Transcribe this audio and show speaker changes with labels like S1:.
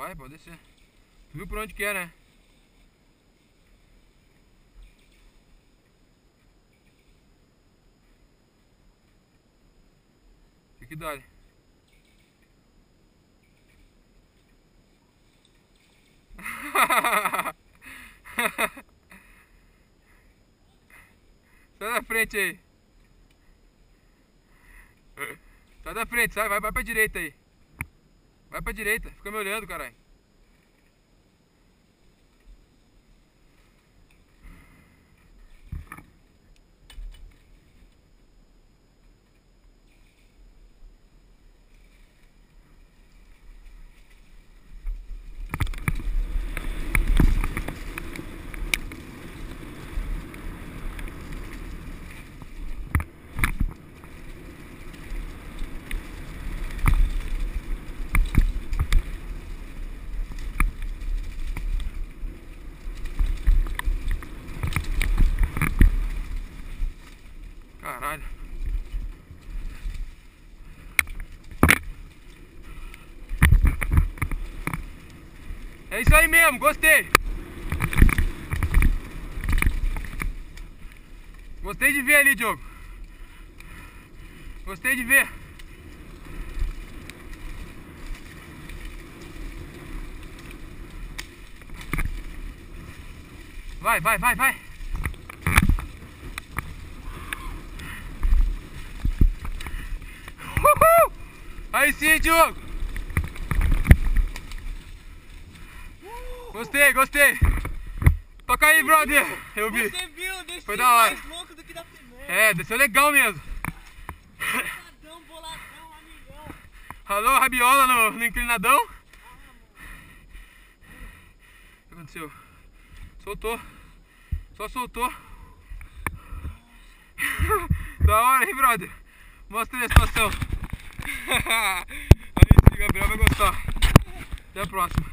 S1: Vai, pode descer. Tu viu por onde que é, né? Que dá. Sai da frente aí. Sai da frente, sai, vai pra direita aí. Vai pra direita, fica me olhando, caralho. Caralho. É isso aí mesmo, gostei. Gostei de ver ali, Diogo. Gostei de ver. Vai, vai, vai, vai. Uhul! Aí sim, Diogo. Gostei, gostei. Toca aí, brother. Eu vi.
S2: Você viu? Desceu
S1: Foi da hora.
S2: mais louco do que da primeira.
S1: É, desceu legal mesmo.
S2: Boladão, amigão.
S1: Ralou a rabiola no inclinadão. O que aconteceu? Soltou. Só soltou. Da hora, hein, brother? Mostra aí a situação. Aí sim, Gabriel vai gostar. Até a próxima.